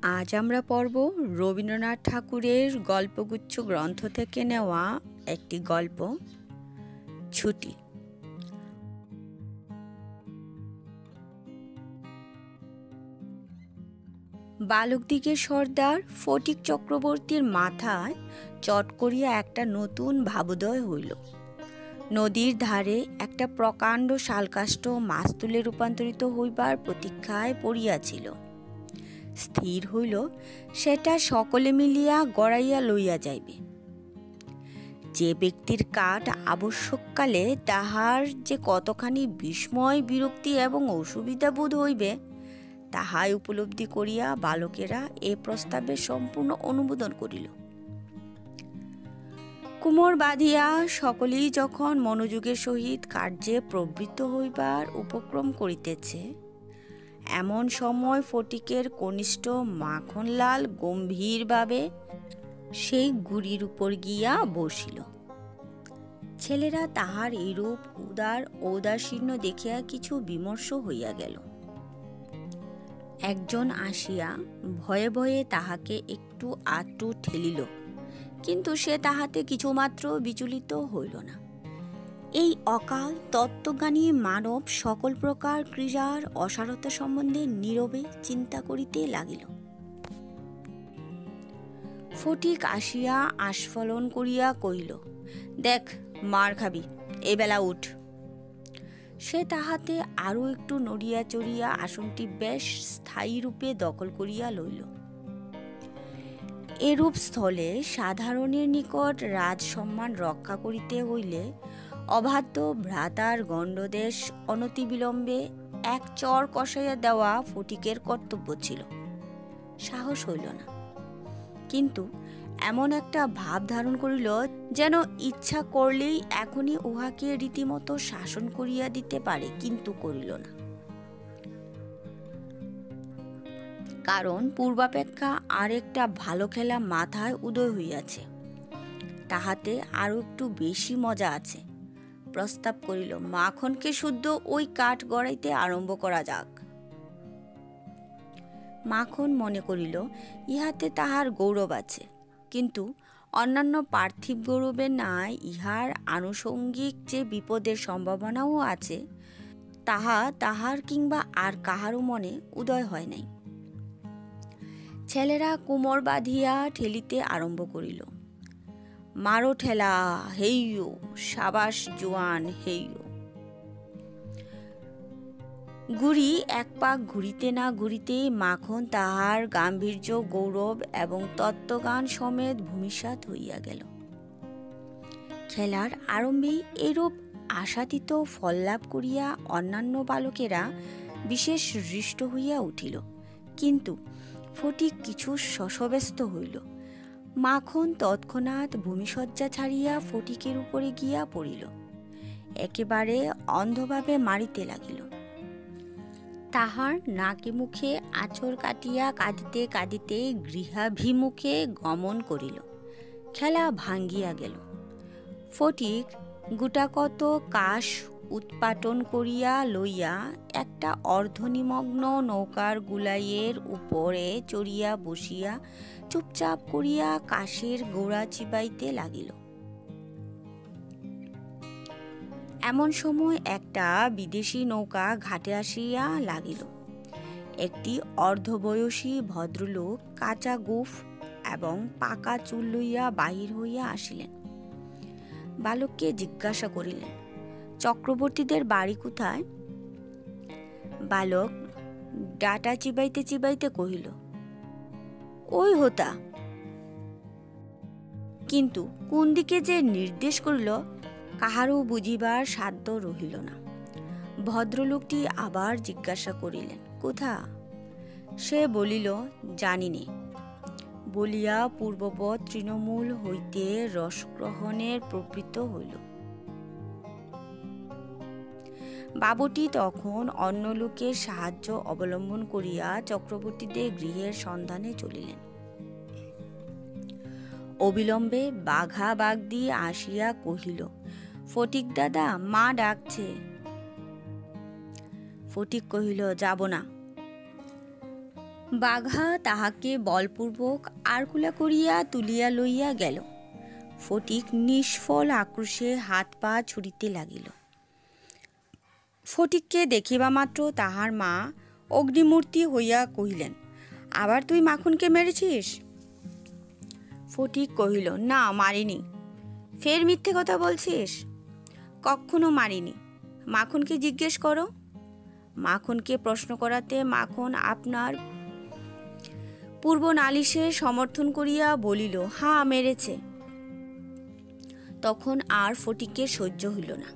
আজ আমরা পড়ব রবীন্দ্রনাথ ঠাকুরের গল্পগুচ্ছ গ্রন্থ থেকে নেওয়া একটি গল্প, ছুটি। বালকদিগের সর্দার ফটিক চক্রবর্তীর মাথায় চট করিয়া একটা নতুন ভাবোদয় হইল। নদীর ধারে একটা প্রকাণ্ড শালকাষ্ঠ মাস্তুলে রূপান্তরিত হইবার প্রতীক্ষায় পড়িয়াছিল। স্থির হইল সেটা সকলে মিলিয়া গড়াইয়া লইয়া যাইবে। যে ব্যক্তির কাঠ আবশ্যককালে তাহার যে কতখানি বিস্ময়, বিরক্তি এবং অসুবিধা বোধ হইবে তাহাই উপলব্ধি করিয়া বালকেরা এ প্রস্তাবে সম্পূর্ণ অনুমোদন করিল। কুমোর বাঁধিয়া সকলেই যখন মনোযোগের সহিত কার্যে প্রবৃত্ত হইবার উপক্রম করিতেছে, এমন সময় ফটিকের কনিষ্ঠ মাখনলাল গম্ভীরভাবে সেই গুড়ির উপর গিয়া বসিল। ছেলেরা তাহার এইরূপ উদার ঔদাসীন্য দেখিয়া কিছু বিমর্ষ হইয়া গেল। একজন আসিয়া ভয়ে ভয়ে তাহাকে একটু আটটু ঠেলিল, কিন্তু সে তাহাতে কিছুমাত্র বিচলিত হইল না। এই অকাল তত্ত্বজ্ঞানী মানব সকল প্রকার ক্রিয়ার অসারতা সম্বন্ধে নীরবে চিন্তা করিতে লাগিল। ফটিক আসিয়া আস্ফালন করিয়া কহিল, দেখ, মার খাবি, এবেলা উঠ। সে তাহাতে আরও একটু নড়িয়া চড়িয়া আসনটি বেশ স্থায়ীরূপে দখল করিয়া লইল। এরূপ স্থলে সাধারণের নিকট রাজসম্মান রক্ষা করিতে হইলে অবাধ্য ভ্রাতার গণ্ডদেশ অনতিবিলম্বে এক চর কষাইয়া দেওয়া ফটিকের কর্তব্য ছিল। সাহস হইল না, কিন্তু এমন একটা ভাব ধারণ করিল যেন ইচ্ছা করলেই এখনই উহাকে রীতিমতো শাসন করিয়া দিতে পারে, কিন্তু করিল না। কারণ পূর্বাপেক্ষা আর একটা ভালো খেলা মাথায় উদয় হইয়াছে, তাহাতে আরও একটু বেশি মজা আছে। প্রস্তাব করিল, মাখনকে শুদ্ধ ওই কাঠ গড়াইতে আরম্ভ করা যাক। মাখন মনে করিল ইহাতে তাহার গৌরব আছে, কিন্তু অন্যান্য পার্থিব গৌরবের ন্যায় ইহার আনুষঙ্গিক যে বিপদের সম্ভাবনাও আছে, তাহা তাহার কিংবা আর কাহারও মনে উদয় হয় নাই। ছেলেরা কুমোর বাঁধিয়া ঠেলিতে আরম্ভ করিল। মারো ঠেলা, হেইয়ো, সাবাস জোয়ান, হেইয়ো। গুড়ি এক পাক ঘুরিতে না ঘুরিতেই মাখন তাহার গাম্ভীর্য, গৌরব এবং তত্ত্বগান সমেত ভূমিসাৎ হইয়া গেল। খেলার আরম্ভেই এরূপ আশাতীত ফল লাভ করিয়া অন্যান্য বালকেরা বিশেষ হৃষ্ট হইয়া উঠিল, কিন্তু ফটিক কিছু শশব্যস্ত হইল। মাখন তৎক্ষণাৎ ভূমিশয্যা ছাড়িয়া ফটিকের উপরে গিয়া পড়িল, একেবারে অন্ধভাবে মারিতে লাগিল। তাহার নাকে মুখে আঁচড় কাটিয়া কাঁদিতে কাঁদিতে গৃহাভিমুখে গমন করিল। খেলা ভাঙ্গিয়া গেল। ফটিক গোটাকত কাশ উৎপাটন করিয়া লইয়া একটা অর্ধনিমগ্ন নৌকার গুলাইয়ের উপরে চড়িয়া বসিয়া চুপচাপ করিয়া কাশের গোড়া চিবাইতে লাগিল। এমন সময় একটা বিদেশি নৌকা ঘাটে আসিয়া লাগিল। একটি অর্ধবয়সী ভদ্রলোক কাঁচা গোঁফ এবং পাকা চুল লইয়া বাহির হইয়া আসিলেন। বালককে জিজ্ঞাসা করিলেন, চক্রবর্তীদের বাড়ি কোথায়? বালক ডাটা চিবাইতে চিবাইতে কহিল, ওই হোতা। কিন্তু কোন দিকে যে নির্দেশ করিল কাহারও বুঝিবার সাধ্য রহিল না। ভদ্রলোকটি আবার জিজ্ঞাসা করিলেন, কোথা? সে বলিল, জানি নে, বলিয়া পূর্ববৎ তৃণমূল হইতে রসগ্রহণের প্রবৃত্ত হইল। বাবুটি তখন অন্য লোকের সাহায্য অবলম্বন করিয়া চক্রবর্তীদের গৃহের সন্ধানে চলিলেন। অবিলম্বে বাঘা বাগদি আসিয়া কহিল, ফটিক দাদা, মা ডাকছে। ফটিক কহিল, যাব না। বাঘা তাহাকে বলপূর্বক আরকুলা করিয়া তুলিয়া লইয়া গেল। ফটিক নিষ্ফল আক্রোশে হাত পা ছুড়িতে লাগিল। ফটিককে দেখিবা মাত্র তাহার মা অগ্নিমূর্তি হইয়া কহিলেন, আবার তুই মাখনকে মেরেছিস? ফটিক কহিল, না মারিনি। ফের মিথ্যে কথা বলছিস? কখনো মারিনি। মাখনকে জিজ্ঞেস করো। মাখনকে প্রশ্ন করাতে মাখন আপনার পূর্ব নালিশে সমর্থন করিয়া বলিল, হ্যাঁ মেরেছে। তখন আর ফটিকের সহ্য হইল না।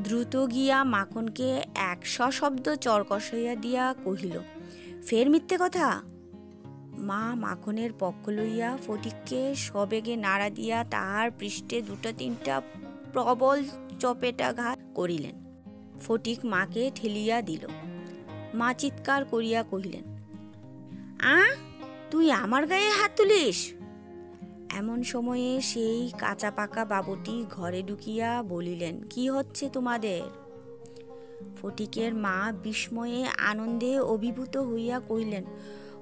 দ্রুত গিয়া মাখনকে এক সশব্দ চর কষাইয়া দিয়া কহিল, ফের মিথ্যে কথা। মা মাখনের পক্ষ লইয়া ফটিককে সবেগে নাড়া দিয়া তাহার পৃষ্ঠে দুটা তিনটা প্রবল চপেটাঘাত করিলেন। ফটিক মাকে ঠেলিয়া দিল। মা চিৎকার করিয়া কহিলেন, তুই আমার গায়ে হাত তুলিস? এমন সময়ে সেই কাঁচা পাকা বাবুটি ঘরে ঢুকিয়া বলিলেন, কি হচ্ছে তোমাদের? ফটিকের মা বিস্ময়ে আনন্দে অভিভূত হইয়া কহিলেন,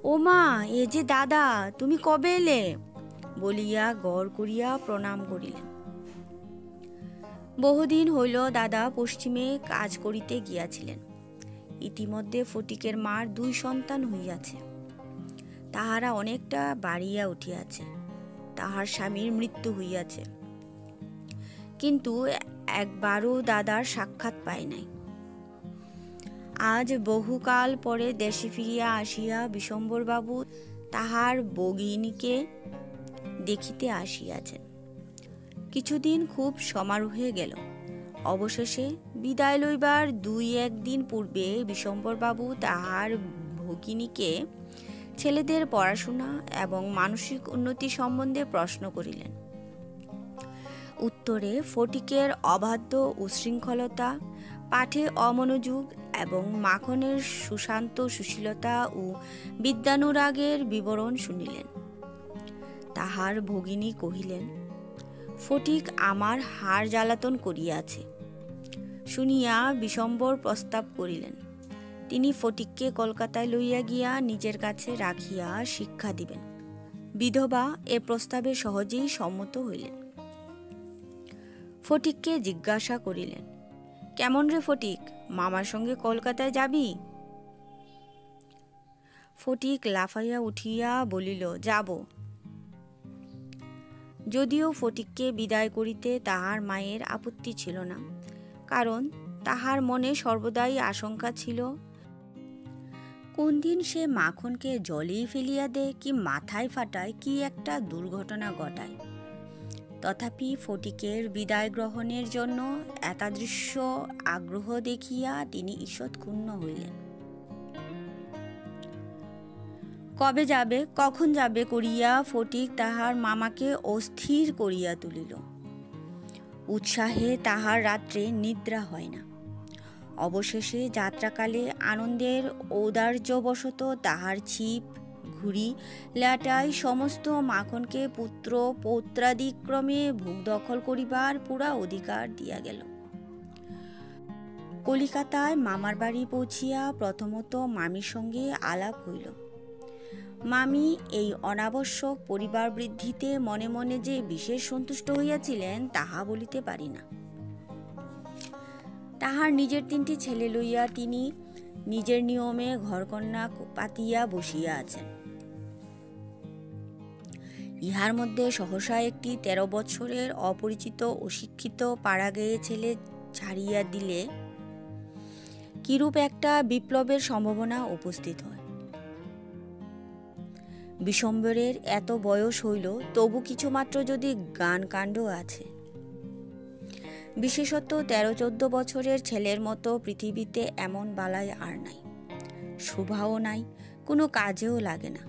ও মা, এ যে দাদা, তুমি কবে এলে? বলিয়া গড় করিয়া প্রণাম করিলেন। বহুদিন হইল দাদা পশ্চিমে কাজ করিতে গিয়াছিলেন। ইতিমধ্যে ফটিকের মার 2 সন্তান হইয়াছে। তাহারা অনেকটা বাড়িয়া উঠিয়াছে। তাহার স্বামীর মৃত্যু হইয়াছে, কিন্তু একবারও দাদার সাক্ষাৎ পায় নাই। আজ বহুকাল পরে দেশে ফিরিয়া আসিয়া বিশম্বরবাবু তাহার ভগিনীকে দেখিতে আসিয়াছেন। কিছুদিন খুব সমারোহে গেল। অবশেষে বিদায় লইবার 2-1 দিন পূর্বে বিশম্বরবাবু তাহার ভগিনীকে ছেলেদের পড়াশোনা এবং মানসিক উন্নতি সম্বন্ধে প্রশ্ন করিলেন। উত্তরে ফটিকের অবাধ্য উচ্ছৃঙ্খলতা, পাঠে অমনোযোগ এবং মাখনের সুশান্ত সুশীলতা ও বিদ্যানুরাগের বিবরণ শুনিলেন। তাহার ভগিনী কহিলেন, ফটিক আমার হাড় জ্বালাতন করিয়াছে। শুনিয়া বিশম্বর প্রস্তাব করিলেন, তিনি ফটিককে কলকাতায় লইয়া গিয়া নিজের কাছে রাখিয়া শিক্ষা দিবেন। বিধবা এ প্রস্তাবে সহজেই সম্মত হইলেন। ফটিককে জিজ্ঞাসা করিলেন, কেমন রে ফটিক, মামার সঙ্গে কলকাতায় যাবি? ফটিক লাফাইয়া উঠিয়া বলিল, যাব। যদিও ফটিককে বিদায় করিতে তাহার মায়ের আপত্তি ছিল না, কারণ তাহার মনে সর্বদাই আশঙ্কা ছিল কোন দিন সে মাখনকে জলেই ফেলিয়া দেয় কি মাথায় ফাটায় কি একটা দুর্ঘটনা ঘটায়। তথাপি ফটিকের বিদায় গ্রহণের জন্য এতাদৃশ আগ্রহ দেখিয়া তিনি ঈষৎ ক্ষুণ্ণ হইলেন। কবে যাবে, কখন যাবে করিয়া ফটিক তাহার মামাকে অস্থির করিয়া তুলিল। উৎসাহে তাহার রাত্রে নিদ্রা হয় না। অবশেষে যাত্রাকালে আনন্দের ঔদার্যবশত তাহার ছিপ, ঘুড়ি, ল্যাটাই সমস্ত মাখনকে পুত্র পৌত্রাদিক্রমে ভোগ দখল করিবার পুরা অধিকার দিয়া গেল। কলিকাতায় মামার বাড়ি পৌঁছিয়া প্রথমত মামির সঙ্গে আলাপ হইল। মামি এই অনাবশ্যক পরিবার বৃদ্ধিতে মনে মনে যে বিশেষ সন্তুষ্ট হইয়াছিলেন তাহা বলিতে পারি না। তাহার নিজের 3টি ছেলে লইয়া তিনি নিজের নিয়মে ঘরকন্যা পাতিয়া বসিয়া আছেন। ইহার মধ্যে সহসা একটি 13 বৎসরের অপরিচিত অশিক্ষিত পাড়াগাঁয়ে ছেলে ছাড়িয়া দিলে কিরূপ একটা বিপ্লবের সম্ভাবনা উপস্থিত হয়। বিশম্বরের এত বয়স হইল, তবু কিছুমাত্র যদি গান কাণ্ড আছে। বিশেষত 13-14 বছরের ছেলের মতো পৃথিবীতে এমন বালাই আর নাই। শোভাও নাই, কোনো কাজেও লাগে না।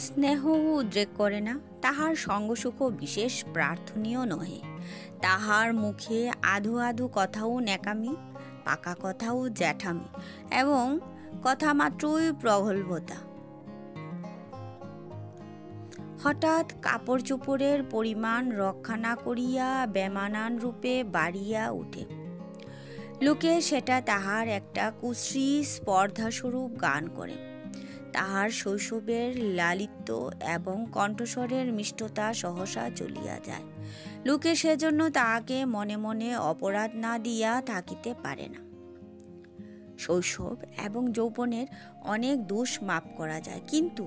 স্নেহও উদ্রেক করে না। তাহার সঙ্গসুখও বিশেষ প্রার্থনীয় নহে। তাহার মুখে আধো আধো কথাও ন্যাকামি, পাকা কথাও জ্যাঠামি এবং কথা মাত্রই প্রগল্ভতা। হঠাৎ কাপড় চোপড়ের পরিমাণ রক্ষা না করিয়া বেমানান রূপে বাড়িয়া উঠে। লোকে সেটা তাহার একটা কুশ্রী স্পর্ধাস্বরূপ গান করে। তাহার শৈশবের লালিত্য এবং কণ্ঠস্বরের মিষ্টতা সহসা চলিয়া যায়। লোকে সেজন্য তাহাকে মনে মনে অপরাধ না দিয়া থাকিতে পারে না। শৈশব এবং যৌবনের অনেক দোষ মাপ করা যায়, কিন্তু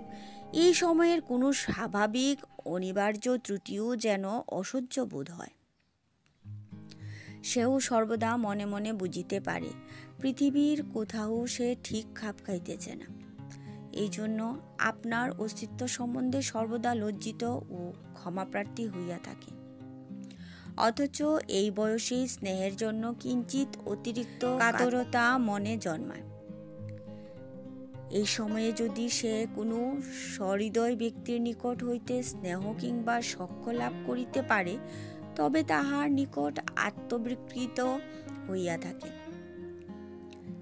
এই সময়ের কোনো স্বাভাবিক অনিবার্য ত্রুটিও যেন অসহ্য বোধ হয়। সেও সর্বদা মনে মনে বুঝিতে পারে পৃথিবীর কোথাও সে ঠিক খাপ খাইতেছে না। এই জন্য আপনার অস্তিত্ব সম্বন্ধে সর্বদা লজ্জিত ও ক্ষমাপ্রার্থী হইয়া থাকে। অথচ এই বয়সেই স্নেহের জন্য কিঞ্চিত অতিরিক্ত কাতরতা মনে জন্মায়। এই সময়ে যদি সে কোনো সহৃদয় ব্যক্তির নিকট হইতে স্নেহ কিংবা সখ্য লাভ করিতে পারে, তবে তাহার নিকট আত্মবিকৃত হইয়া থাকে।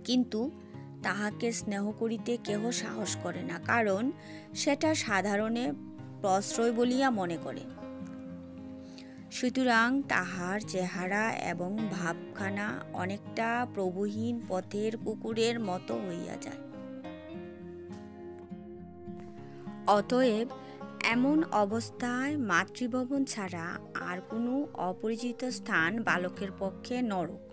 কিন্তু তাহাকে স্নেহ করিতে কেহ সাহস করে না, কারণ সেটা সাধারণে প্রশ্রয় বলিয়া মনে করে। সুতরাং তাহার চেহারা এবং ভাবখানা অনেকটা প্রভুহীন পথের কুকুরের মতো হইয়া যায়। অতএব এমন অবস্থায় মাতৃভবন ছাড়া আর কোনো অপরিচিত স্থান বালকের পক্ষে নরক।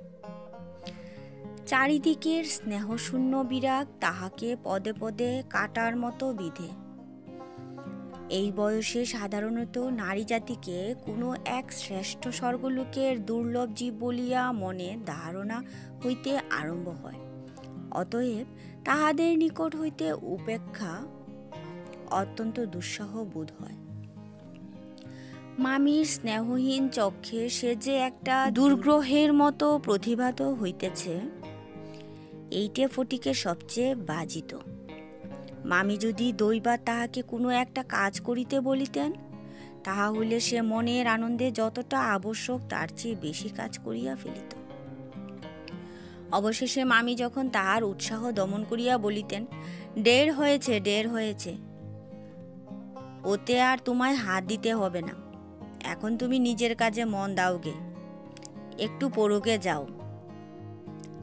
চারিদিকের স্নেহশূন্য বিরাগ তাহাকে পদে পদে কাটার মতো বিধে। এই বয়সে সাধারণত নারী জাতিকে কোনো এক শ্রেষ্ঠ স্বর্গলোকের দুর্লভ জীব বলিয়া মনে ধারণা হইতে আরম্ভ হয়। অতএব তাহাদের নিকট হইতে উপেক্ষা অত্যন্ত দুঃসহ বোধ হয়। মামির স্নেহহীন চক্ষে সে যে একটা দুর্গ্রহের মতো প্রতিভাত হইতেছে, এইটে ফটিকে সবচেয়ে বাজিত। মামি যদি দৈবাৎ তাহাকে কোনো একটা কাজ করিতে বলিতেন, তাহা হইলে সে মনের আনন্দে যতটা আবশ্যক তার চেয়ে বেশি কাজ করিয়া ফেলিত। অবশেষে মামি যখন তাহার উৎসাহ দমন করিয়া বলিতেন, ঢের হয়েছে, ঢের হয়েছে, ওতে আর তোমায় হাত দিতে হবে না, এখন তুমি নিজের কাজে মন দাওগে, একটু পড়োগে যাও,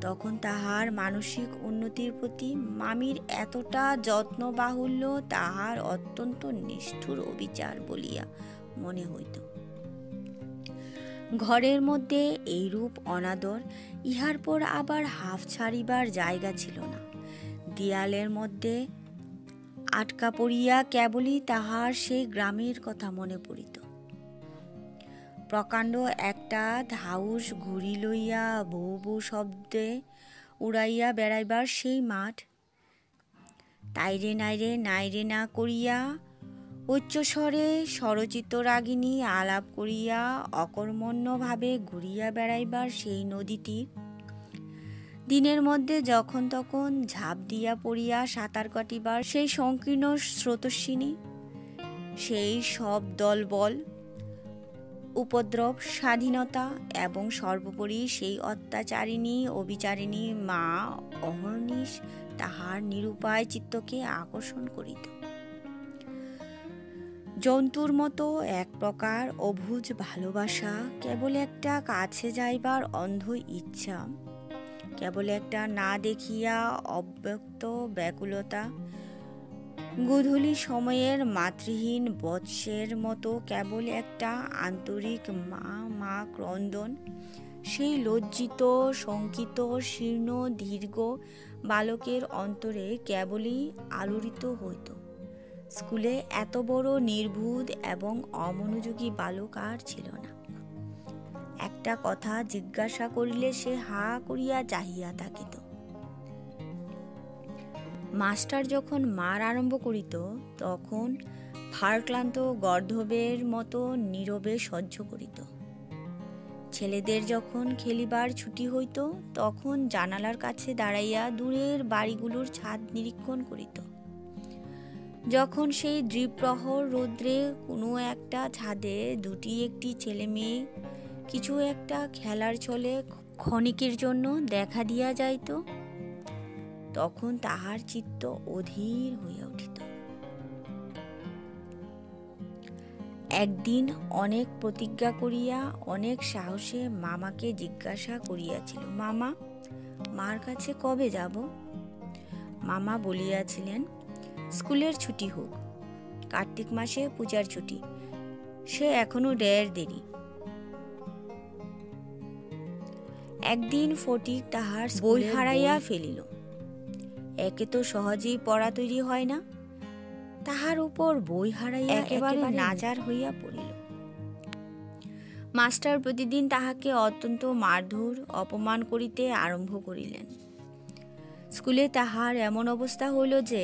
তখন তাহার মানসিক উন্নতির প্রতি মামির এতটা যত্ন বাহুল্য তাহার অত্যন্ত নিষ্ঠুর অবিচার বলিয়া মনে হইত। ঘরের মধ্যে এইরূপ অনাদর, ইহার পর আবার হাফ ছাড়িবার জায়গা ছিল না। দেয়ালের মধ্যে আটকা পড়িয়া কেবলই তাহার সেই গ্রামের কথা মনে পড়িত। প্রকাণ্ড একটা ধাউস ঘুড়ি লইয়া ভৌ ভৌ শব্দে উড়াইয়া বেড়াইবার সেই মাঠ, তাইরে নাইরে নাইরে না করিয়া উচ্চস্বরে স্বরচিত রাগিনী আলাপ করিয়া অকর্মণ্যভাবে ঘুরিয়া বেড়াইবার সেই নদীতীর, দিনের মধ্যে যখন তখন ঝাঁপ দিয়া পড়িয়া সাঁতার কাটিবার সেই সংকীর্ণ স্রোতস্বিনী, সেই সব দলবল, উপদ্রব, স্বাধীনতা এবং সর্বোপরি সেই অত্যাচারিণী অবিচারিণী মা অহর্নিশ তাহার নিরুপায় চিত্তকে আকর্ষণ করিত। জন্তুর মতো এক প্রকার অবুঝ ভালোবাসা, কেবল একটা কাছে যাইবার অন্ধ ইচ্ছা, কেবল একটা না দেখিয়া অব্যক্ত ব্যাকুলতা, গোধূলি সময়ের মাতৃহীন বৎসের মতো কেবল একটা আন্তরিক মা মা ক্রন্দন, সেই লজ্জিত শঙ্কিত শীর্ণ দীর্ঘ বালকের অন্তরে কেবলই আলোড়িত হইত। স্কুলে এত বড় নির্বুধ এবং অমনোযোগী বালক আর ছিল না। একটা কথা জিজ্ঞাসা করিলে সে হা করিয়া চাহিয়া থাকিত। মাস্টার যখন মার আরম্ভ করিত, তখন ভারক্লান্ত গর্দভের মতো নীরবে সহ্য করিত। ছেলেদের যখন খেলিবার ছুটি হইত, তখন জানালার কাছে দাঁড়াইয়া দূরের বাড়িগুলোর ছাদ নিরীক্ষণ করিত। যখন সেই দ্বিপ্রহর রৌদ্রে কোনো একটা ছাদে দুটি একটি ছেলে মেয়ে কিছু একটা খেলার ছলে ক্ষণিকের জন্য দেখা দিয়া যাইত, তখন তাহার চিত্ত অধীর হইয়া উঠিত। একদিন অনেক প্রতিজ্ঞা করিয়া অনেক সাহসে মামাকে জিজ্ঞাসা করিয়াছিল, মামা, মার কাছে কবে যাব? মামা বলিয়াছিলেন, স্কুলের ছুটি হোক, কার্তিক মাসে পূজার ছুটি, সে এখনো ঢের দেরি। একদিন ফটিক তাহার বই হারাইয়া ফেলিল। একে তো সহজেই পড়া তৈরি হয় না, তাহার উপর বই হারাইয়া একেবারে নাজার হইয়া পড়িল। মাস্টার প্রতিদিন তাহাকে অত্যন্ত মারধর অপমান করিতে আরম্ভ করিলেন। স্কুলে তাহার এমন অবস্থা হইল যে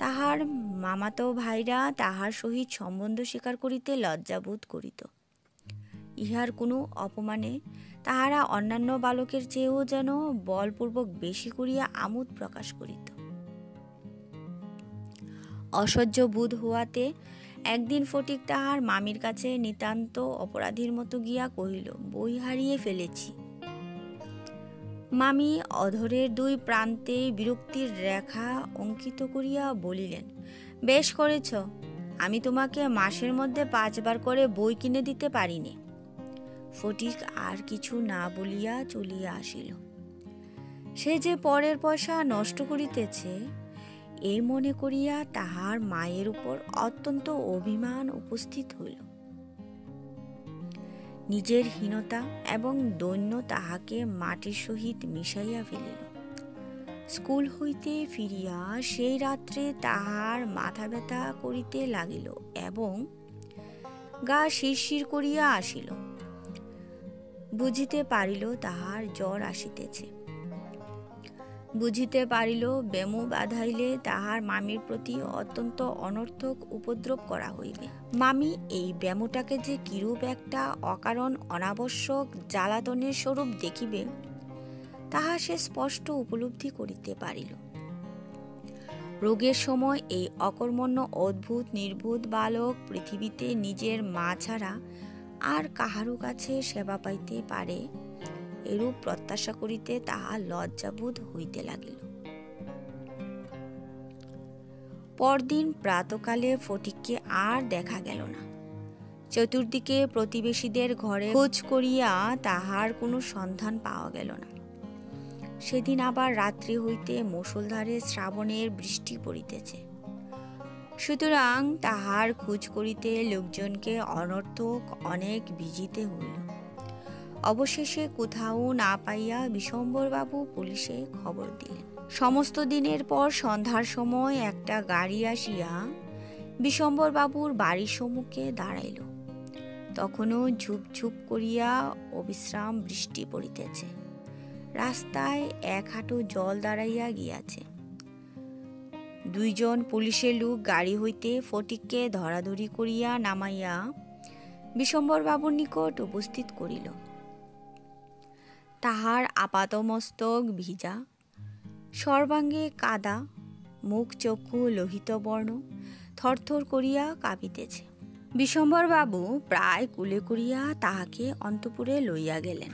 তাহার মামাতো ভাইরা তাহার সহিত সম্বন্ধ স্বীকার করিতে লজ্জাবোধ করিত। ইহার কোনো অপমানে তাহারা অন্যান্য বালকের চেয়েও যেন বলপূর্বক বেশি করিয়া আমোদ প্রকাশ করিত। অসহ্য বোধ হওয়াতে একদিন ফটিক তাহার মামির কাছে নিতান্ত অপরাধীর মতো গিয়া কহিল, বই হারিয়ে ফেলেছি। মামি অধরের দুই প্রান্তে বিরক্তির রেখা অঙ্কিত করিয়া বলিলেন, বেশ করেছ, আমি তোমাকে মাসের মধ্যে 5 বার করে বই কিনে দিতে পারিনি। ফটিক আর কিছু না বলিয়া চলিয়া আসিল। সে যে পরের পয়সা নষ্ট করিতেছে এই মনে করিয়া তাহার মায়ের উপর অত্যন্ত অভিমান উপস্থিত হইল। নিজের হীনতা এবং দৈন্য তাহাকে মাটির সহিত মিশাইয়া ফেলিল। স্কুল হইতে ফিরিয়া সেই রাত্রে তাহার মাথা ব্যথা করিতে লাগিল এবং গা শিরশির করিয়া আসিল। বুঝিতে পারিল তাহার জ্বর আসিতেছে। বুঝিতে পারিল ব্যামো বাঁধাইলে তাহার মামির প্রতি অত্যন্ত অনর্থক উপদ্রব করা হইবে। মামি এই ব্যামোটাকে যে কিরূপ একটা অকারণ অনাবশ্যক জ্বালাতনের স্বরূপ দেখিবে তাহা সে স্পষ্ট উপলব্ধি করিতে পারিল। রোগের সময় এই অকর্মণ্য অদ্ভুত নির্বোধ বালক পৃথিবীতে নিজের মা ছাড়া আর কাহারও কাছে সেবা পাইতে পারে এরূপ প্রত্যাশা করিতে তাহার লজ্জাবোধ হইতে লাগিল। পরদিন প্রাতকালে ফটিককে আর দেখা গেল না। চতুর্দিকে প্রতিবেশীদের ঘরে খোঁজ করিয়া তাহার কোনো সন্ধান পাওয়া গেল না। সেদিন আবার রাত্রি হইতে মুষলধারে শ্রাবণের বৃষ্টি পড়িতেছে। সুতরাং তাহার খোঁজ করিতে লোকজনকে অনর্থক অনেক ভিজিতে হইল। অবশেষে কোথাও না পাইয়া বিশম্বরবাবু পুলিশে খবর দিলেন। সমস্ত দিনের পর সন্ধ্যার সময় একটা গাড়ি আসিয়া বিশম্বরবাবুর বাড়ির সম্মুখে দাঁড়াইল। তখনও ঝুপঝুপ করিয়া অবিশ্রাম বৃষ্টি পড়িতেছে। রাস্তায় 1 হাঁটু জল দাঁড়াইয়া গিয়াছে। 2 জন পুলিশের লোক গাড়ি হইতে ফটিককে ধরাধরি করিয়া নামাইয়া বিশম্বরবাবুর নিকট উপস্থিত করিল। তাহার আপাতমস্তক ভিজা, সর্বাঙ্গে কাদা, মুখ চক্ষু লোহিত বর্ণ, থরথর করিয়া কাঁপিতেছে। বিশম্বরবাবু প্রায় কুলে করিয়া তাহাকে অন্তঃপুরে লইয়া গেলেন।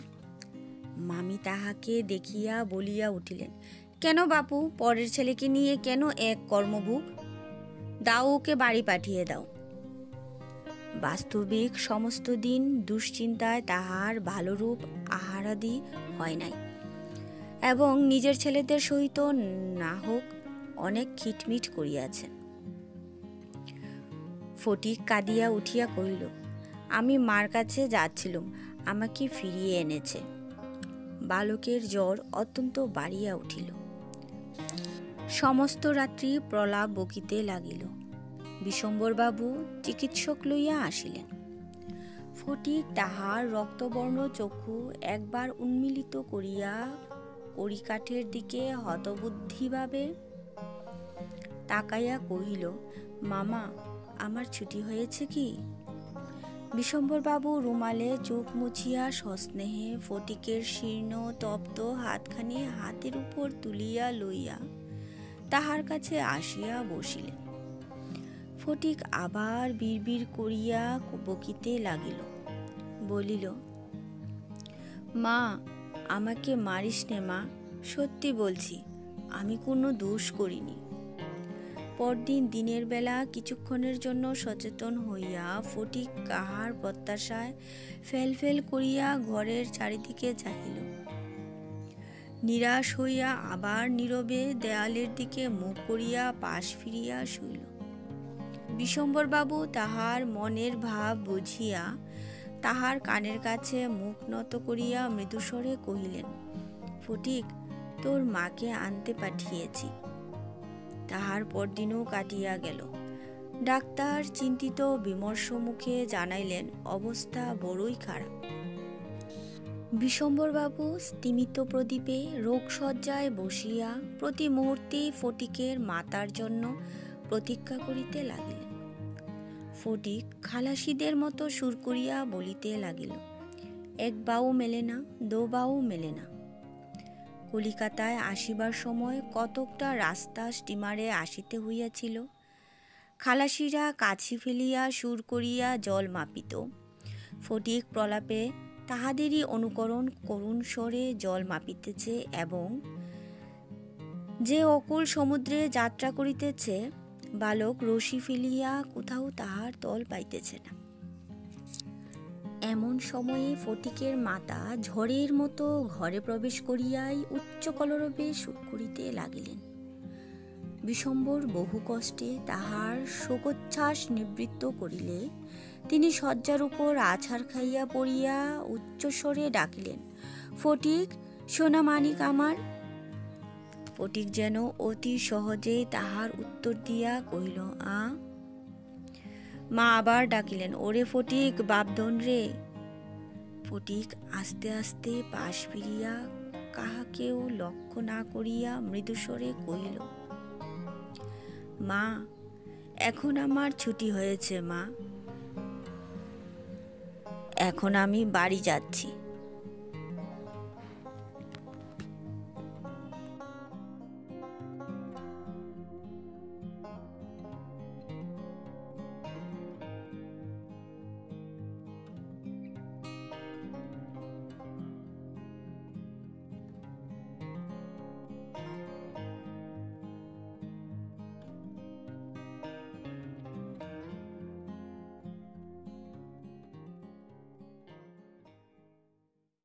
মামি তাহাকে দেখিয়া বলিয়া উঠিলেন, কেন বাপু, পরের ছেলেকে নিয়ে কেন এক কর্মভুক? দাও, ওকে বাড়ি পাঠিয়ে দাও। বাস্তবিক সমস্ত দিন দুশ্চিন্তায় তাহার ভালোরূপ আহারাদি হয় নাই এবং নিজের ছেলেদের সহিত না হোক অনেক খিটমিট করিয়াছেন। ফটিক কাঁদিয়া উঠিয়া কহিল, আমি মার কাছে যাচ্ছিলুম, আমাকে ফিরিয়ে এনেছে। বালকের জ্বর অত্যন্ত বাড়িয়া উঠিল। সমস্ত রাত্রি প্রলাপ বকিতে লাগিল। বিশম্বরবাবু চিকিৎসক লইয়া আসিলেন। ফটিক তাহার রক্তবর্ণ চক্ষু একবার উন্মিলিত করিয়া কড়িকাঠের দিকে হতবুদ্ধিভাবে তাকাইয়া কহিল, মামা, আমার ছুটি হয়েছে কি? বিশম্বরবাবু রুমালে চোখ মুছিয়া সস্নেহে ফটিকের শীর্ণ তপ্ত হাতখানি হাতের উপর তুলিয়া লইয়া তাহার কাছে আসিয়া বসিলেন। ফটিক আবার বিড়বিড় করিয়া বকিতে লাগিল। বলিল, মা, আমাকে মারিস নে মা, সত্যি বলছি, আমি কোনো দোষ করিনি। পরদিন দিনের বেলা কিছুক্ষণের জন্য সচেতন হইয়া ফটিক কাহার প্রত্যাশায় ফেল ফেল করিয়া ঘরের চারিদিকে চাহিল। নিরাশ হইয়া আবার নীরবে দেয়ালের দিকে মুখ করিয়া পাশ ফিরিয়া শুইল। বিশম্বরবাবু তাহার মনের ভাব বুঝিয়া তাহার কানের কাছে মুখ নত করিয়া মৃদুস্বরে কহিলেন, ফটিক, তোর মাকে আনতে পাঠিয়েছি। তাহার পরদিনও কাটিয়া গেল। ডাক্তার চিন্তিত বিমর্ষ মুখে জানাইলেন, অবস্থা বড়ই খারাপ। বিশম্বরবাবু স্তিমিত প্রদীপে রোগশয্যায় বসিয়া প্রতি মুহূর্তে ফটিকের মাতার জন্য প্রতীক্ষা করিতে লাগিলেন। ফটিক খালাসিদের মতো সুর করিয়া বলিতে লাগিল, এক বাউ মেলে না, দো বাউ মেলে না। কলিকাতায় আসিবার সময় কতকটা রাস্তা স্টিমারে আসিতে হইয়াছিল। খালাসিরা কাছি ফেলিয়া সুর করিয়া জল মাপিত। ফটিক প্রলাপে তাহাদেরই অনুকরণ করুণ স্বরে জল মাপিতেছে এবং যে অকুল সমুদ্রে যাত্রা করিতেছে, বালক রশি ফেলিয়া কোথাও তাহার তল পাইতেছে না। এমন সময়ে ফটিকের মাতা ঝড়ের মতো ঘরে প্রবেশ করিয়াই উচ্চ কলরবে সুর করিতে লাগিলেন। বিশম্বর বহু কষ্টে তাহার শোকোচ্ছ্বাস নিবৃত্ত করিলে তিনি শয্যার উপর আছাড় খাইয়া পড়িয়া উচ্চস্বরে ডাকিলেন, ফটিক, সোনা মানিক আমার। ফটিক যেন অতি সহজেই তাহার উত্তর দিয়া কহিল, আ। মা আবার ডাকিলেন, ওরে ফটিক, বাপধন রে। ফটিক আস্তে আস্তে পাশ ফিরিয়া কাহাকেও লক্ষ্য না করিয়া মৃদুস্বরে কহিল, মা, এখন আমার ছুটি হয়েছে মা, এখন আমি বাড়ি যাচ্ছি।